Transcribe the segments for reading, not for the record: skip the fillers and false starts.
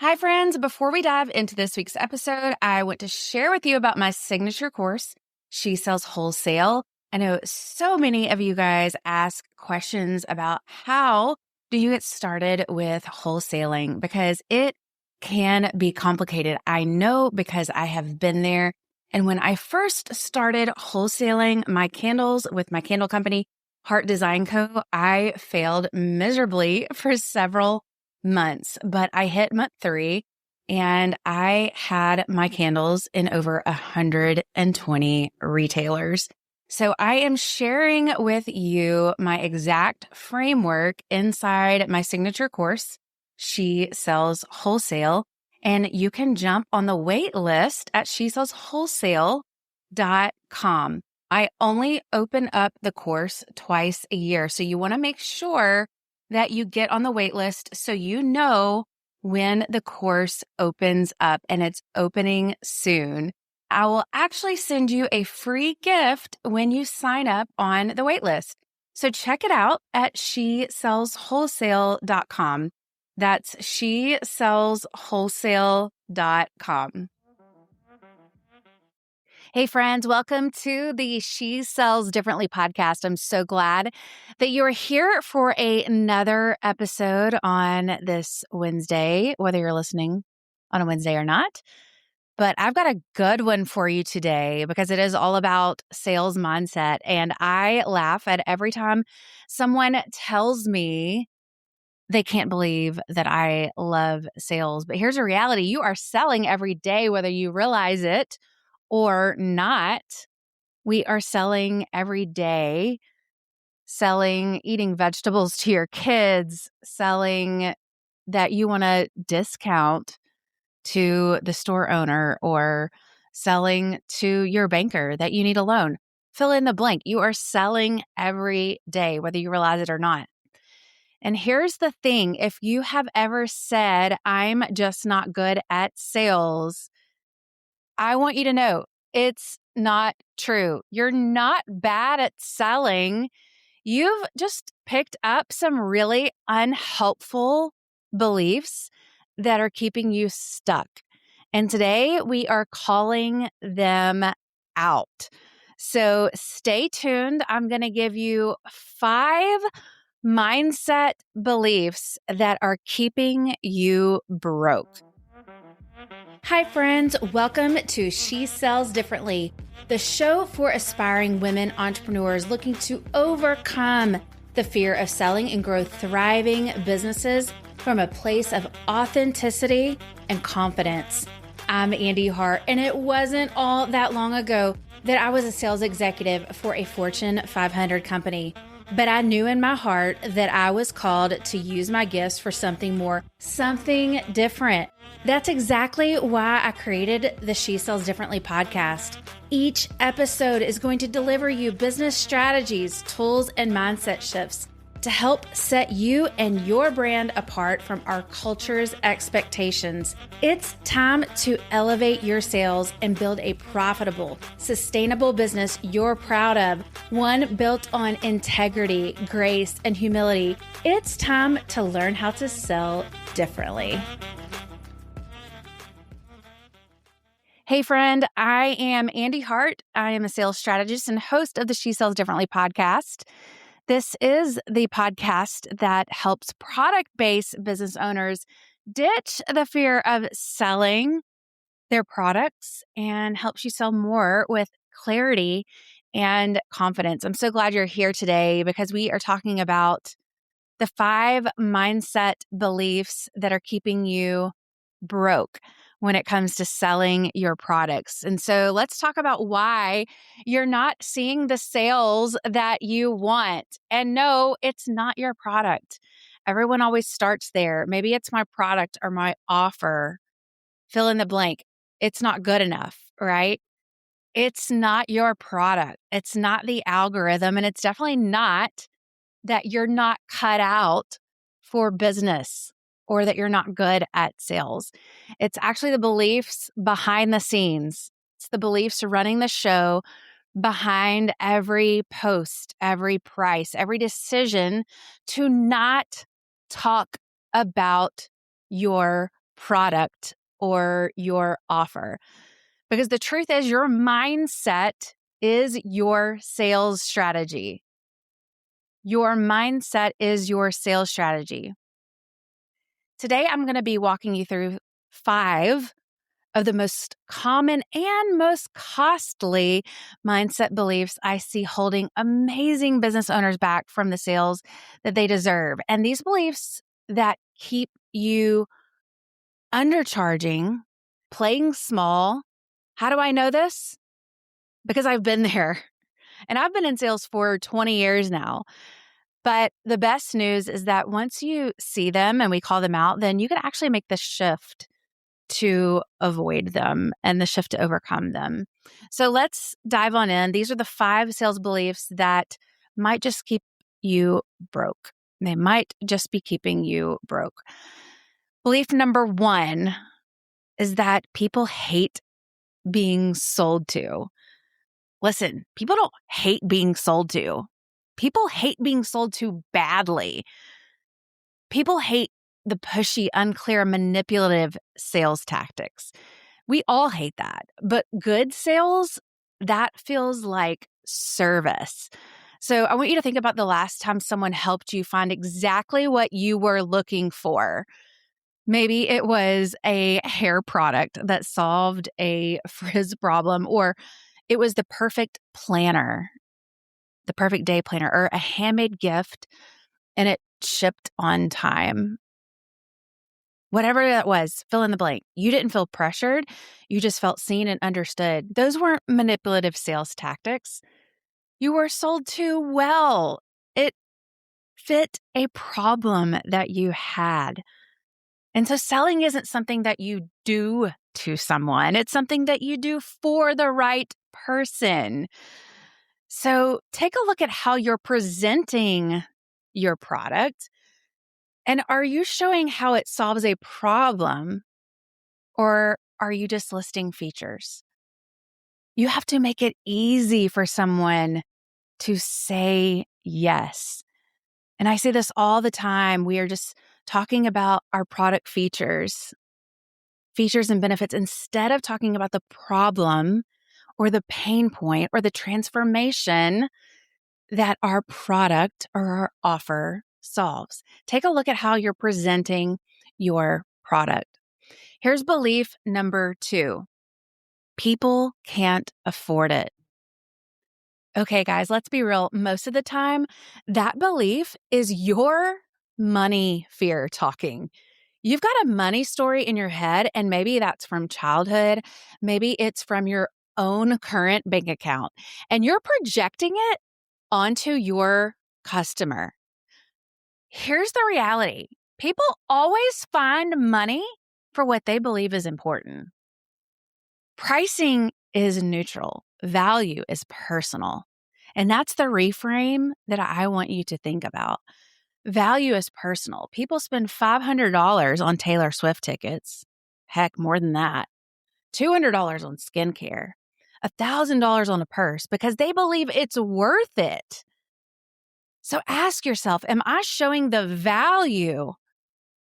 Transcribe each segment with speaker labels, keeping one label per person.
Speaker 1: Hi, friends. Before we dive into this week's episode, I want to share with you about my signature course, She Sells Wholesale. I know so many of you guys ask questions about how do you get started with wholesaling because it can be complicated. I know because I have been there. And when I first started wholesaling my candles with my candle company, Heart Design Co., I failed miserably for several months, but I hit month 3 and I had my candles in over 120 retailers. So I am sharing with you my exact framework inside my signature course, She Sells Wholesale, and you can jump on the wait list at shesellswholesale.com. I only open up the course twice a year. So you want to make sure that you get on the wait list so you know when the course opens up, and it's opening soon. I will actually send you a free gift when you sign up on the wait list. So check it out at shesellswholesale.com. That's shesellswholesale.com. Hey, friends, welcome to the She Sells Differently podcast. I'm so glad that you're here for another episode on this Wednesday, whether you're listening on a Wednesday or not. But I've got a good one for you today because it is all about sales mindset. And I laugh at every time someone tells me they can't believe that I love sales. But here's a reality. You are selling every day, whether you realize it or not. We are selling every day, eating vegetables to your kids, selling that you want to discount to the store owner, or selling to your banker that you need a loan. Fill in the blank. You are selling every day, whether you realize it or not. And here's the thing. If you have ever said, I'm just not good at sales, I want you to know it's not true. You're not bad at selling. You've just picked up some really unhelpful beliefs that are keeping you stuck. And today we are calling them out. So stay tuned. I'm going to give you 5 mindset beliefs that are keeping you broke. Hi, friends. Welcome to She Sells Differently, the show for aspiring women entrepreneurs looking to overcome the fear of selling and grow thriving businesses from a place of authenticity and confidence. I'm Andy Hart, and it wasn't all that long ago that I was a sales executive for a Fortune 500 company. But I knew in my heart that I was called to use my gifts for something more, something different. That's exactly why I created the She Sells Differently podcast. Each episode is going to deliver you business strategies, tools, and mindset shifts to help set you and your brand apart from our culture's expectations. It's time to elevate your sales and build a profitable, sustainable business you're proud of, one built on integrity, grace, and humility. It's time to learn how to sell differently. Hey, friend, I am Andy Hart. I am a sales strategist and host of the She Sells Differently podcast. This is the podcast that helps product-based business owners ditch the fear of selling their products and helps you sell more with clarity and confidence. I'm so glad you're here today because we are talking about the 5 mindset beliefs that are keeping you broke when it comes to selling your products. And so let's talk about why you're not seeing the sales that you want. And no, it's not your product. Everyone always starts there. Maybe it's my product or my offer. Fill in the blank. It's not good enough, right? It's not your product. It's not the algorithm. And it's definitely not that you're not cut out for business or that you're not good at sales. It's actually the beliefs behind the scenes. It's the beliefs running the show behind every post, every price, every decision to not talk about your product or your offer. Because the truth is, your mindset is your sales strategy. Your mindset is your sales strategy. Today, I'm going to be walking you through 5 of the most common and most costly mindset beliefs I see holding amazing business owners back from the sales that they deserve. And these beliefs that keep you undercharging, playing small. How do I know this? Because I've been there. And I've been in sales for 20 years now. But the best news is that once you see them and we call them out, then you can actually make the shift to avoid them and the shift to overcome them. So let's dive on in. These are the 5 sales beliefs that might just keep you broke. They might just be keeping you broke. Belief number 1 is that people hate being sold to. Listen, people don't hate being sold to. People hate being sold to badly. People hate the pushy, unclear, manipulative sales tactics. We all hate that. But good sales, that feels like service. So I want you to think about the last time someone helped you find exactly what you were looking for. Maybe it was a hair product that solved a frizz problem, or it was the perfect planner, the perfect day planner, or a handmade gift and it shipped on time. Whatever that was, fill in the blank. You didn't feel pressured. You just felt seen and understood. Those weren't manipulative sales tactics. You were sold to well. It fit a problem that you had. And so selling isn't something that you do to someone. It's something that you do for the right person. So take a look at how you're presenting your product. And are you showing how it solves a problem, or are you just listing features? You have to make it easy for someone to say yes. And I say this all the time. We are just talking about our product features and benefits instead of talking about the problem or the pain point or the transformation that our product or our offer solves. Take a look at how you're presenting your product. Here's belief number 2. People can't afford it. Okay, guys, let's be real. Most of the time, that belief is your money fear talking. You've got a money story in your head, and maybe that's from childhood. Maybe it's from your own current bank account, and you're projecting it onto your customer. Here's the reality. People always find money for what they believe is important. Pricing is neutral. Value is personal. And that's the reframe that I want you to think about. Value is personal. People spend $500 on Taylor Swift tickets. Heck, more than that. $200 on skincare. $1,000 on a purse because they believe it's worth it. So ask yourself, am I showing the value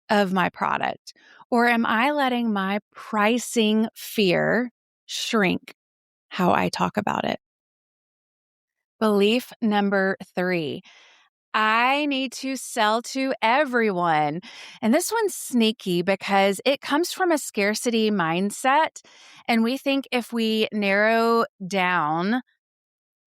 Speaker 1: of my product, or am I letting my pricing fear shrink how I talk about it? Belief number 3, I need to sell to everyone. And this one's sneaky because it comes from a scarcity mindset. And we think if we narrow down,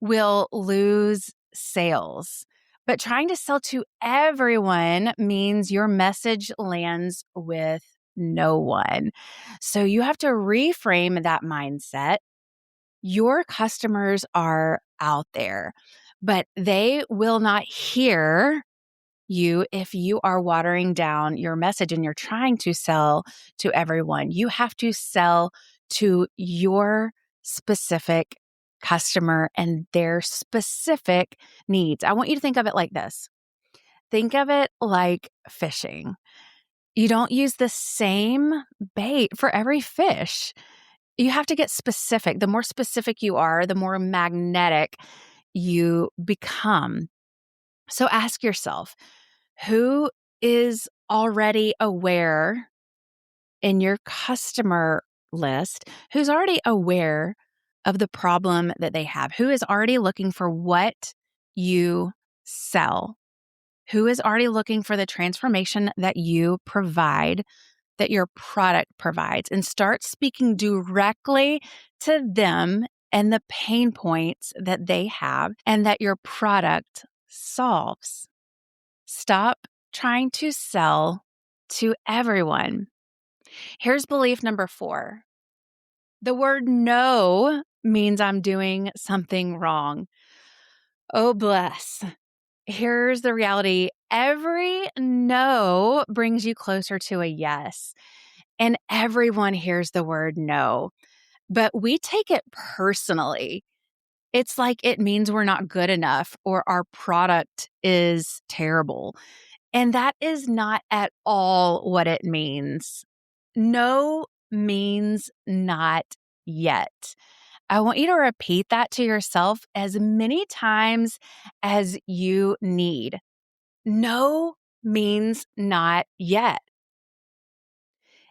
Speaker 1: we'll lose sales. But trying to sell to everyone means your message lands with no one. So you have to reframe that mindset. Your customers are out there, but they will not hear you if you are watering down your message and you're trying to sell to everyone. You have to sell to your specific customer and their specific needs. I want you to think of it like this. Think of it like fishing. You don't use the same bait for every fish. You have to get specific. The more specific you are, the more magnetic you become. So ask yourself, who is already aware in your customer list who's already aware of the problem that they have, who is already looking for what you sell, who is already looking for the transformation that you provide, that your product provides, and start speaking directly to them and the pain points that they have and that your product solves. Stop trying to sell to everyone. Here's belief number 4. The word no means I'm doing something wrong. Oh, bless. Here's the reality. Every no brings you closer to a yes. And everyone hears the word no, but we take it personally. It's like it means we're not good enough or our product is terrible. And that is not at all what it means. No means not yet. I want you to repeat that to yourself as many times as you need. No means not yet.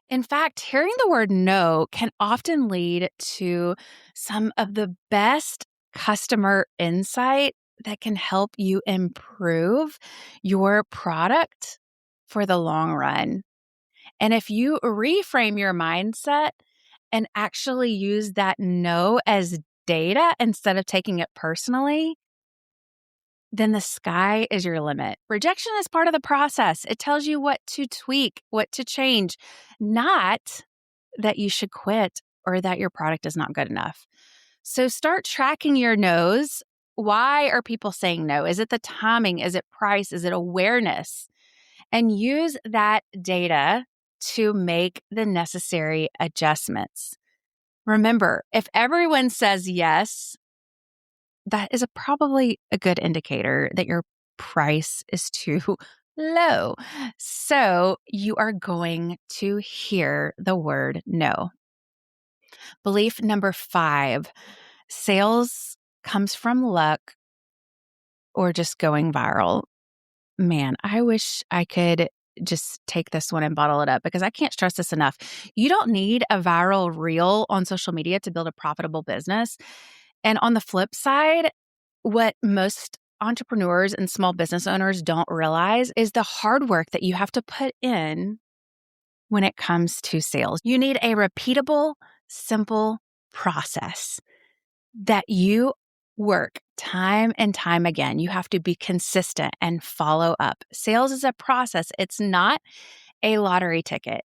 Speaker 1: In fact, hearing the word no can often lead to some of the best customer insight that can help you improve your product for the long run. And if you reframe your mindset and actually use that no as data instead of taking it personally, then the sky is your limit. Rejection is part of the process. It tells you what to tweak, what to change, not that you should quit or that your product is not good enough. So start tracking your no's. Why are people saying no? Is it the timing? Is it price? Is it awareness? And use that data to make the necessary adjustments. Remember, if everyone says yes, that is probably a good indicator that your price is too low. So you are going to hear the word no. Belief number 5, sales comes from luck or just going viral. Man, I wish I could just take this one and bottle it up because I can't stress this enough. You don't need a viral reel on social media to build a profitable business. And on the flip side, what most entrepreneurs and small business owners don't realize is the hard work that you have to put in when it comes to sales. You need a repeatable, simple process that you work time and time again. You have to be consistent and follow up. Sales is a process. It's not a lottery ticket.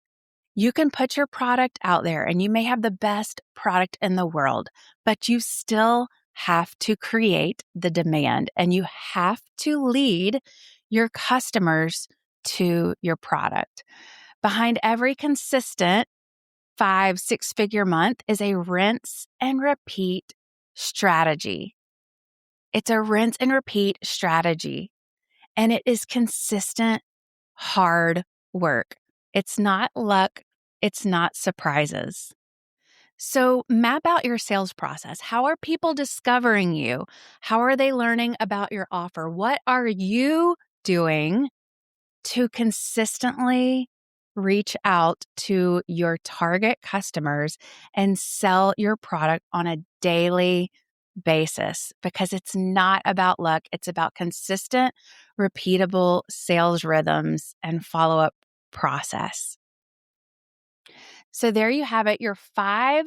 Speaker 1: You can put your product out there and you may have the best product in the world, but you still have to create the demand and you have to lead your customers to your product. Behind every consistent 5-6-figure month is a rinse and repeat strategy. It's a rinse and repeat strategy, and it is consistent, hard work. It's not luck. It's not surprises. So map out your sales process. How are people discovering you? How are they learning about your offer? What are you doing to consistently reach out to your target customers and sell your product on a daily basis? Because it's not about luck. It's about consistent, repeatable sales rhythms and follow-up process. So there you have it, your 5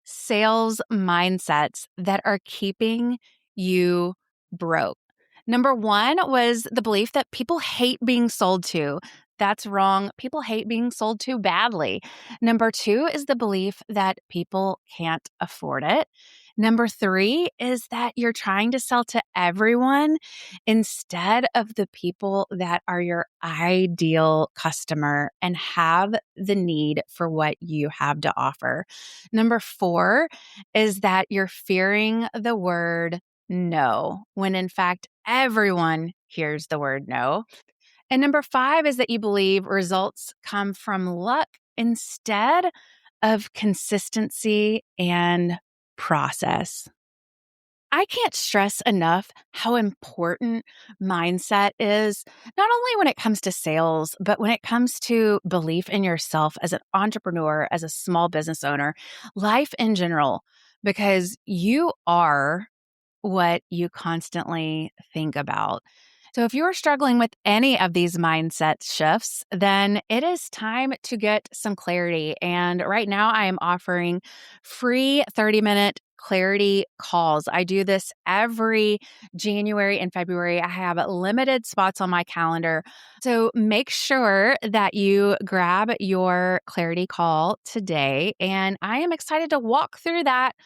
Speaker 1: sales mindsets that are keeping you broke. Number 1 was the belief that people hate being sold to. That's wrong. People hate being sold to badly. Number 2 is the belief that people can't afford it. Number 3 is that you're trying to sell to everyone instead of the people that are your ideal customer and have the need for what you have to offer. Number 4 is that you're fearing the word no, when in fact, everyone hears the word no. And number 5 is that you believe results come from luck instead of consistency and process. I can't stress enough how important mindset is, not only when it comes to sales, but when it comes to belief in yourself as an entrepreneur, as a small business owner, life in general, because you are what you constantly think about. So, if you're struggling with any of these mindset shifts, then it is time to get some clarity. And right now, I am offering free 30-minute clarity calls. I do this every January and February. I have limited spots on my calendar. So, make sure that you grab your clarity call today. And I am excited to walk through that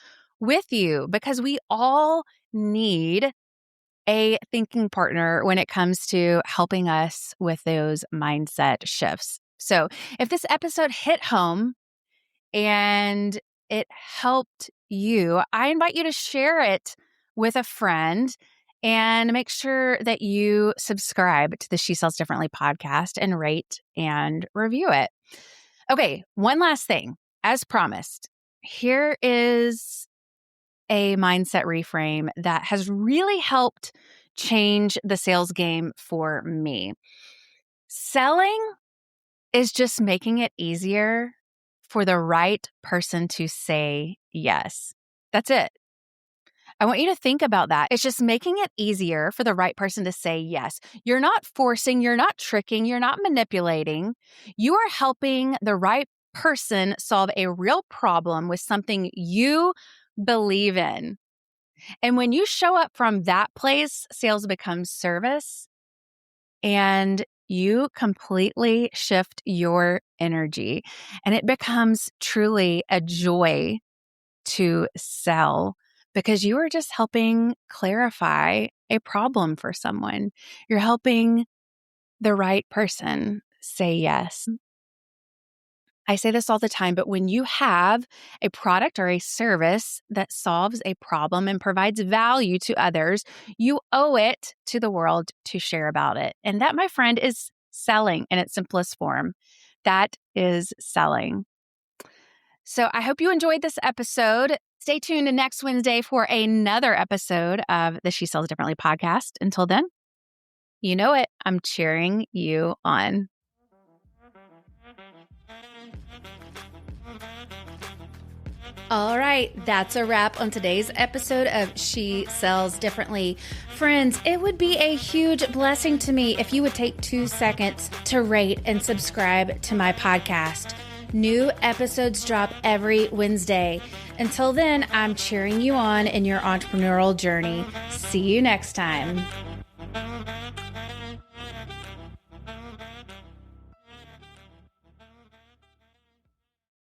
Speaker 1: with you because we all need a thinking partner when it comes to helping us with those mindset shifts. So, if this episode hit home and it helped you, I invite you to share it with a friend and make sure that you subscribe to the She Sells Differently podcast and rate and review it. Okay, one last thing. As promised, here is a mindset reframe that has really helped change the sales game for me. Selling is just making it easier for the right person to say yes. That's it. I want you to think about that. It's just making it easier for the right person to say yes. You're not forcing, you're not tricking, you're not manipulating. You are helping the right person solve a real problem with something you believe in. And when you show up from that place, sales becomes service and you completely shift your energy and it becomes truly a joy to sell because you are just helping clarify a problem for someone. You're helping the right person say yes. I say this all the time, but when you have a product or a service that solves a problem and provides value to others, you owe it to the world to share about it. And that, my friend, is selling in its simplest form. That is selling. So I hope you enjoyed this episode. Stay tuned next Wednesday for another episode of the She Sells Differently podcast. Until then, you know it. I'm cheering you on. All right, that's a wrap on today's episode of She Sells Differently. Friends, it would be a huge blessing to me if you would take 2 seconds to rate and subscribe to my podcast. New episodes drop every Wednesday. Until then, I'm cheering you on in your entrepreneurial journey. See you next time.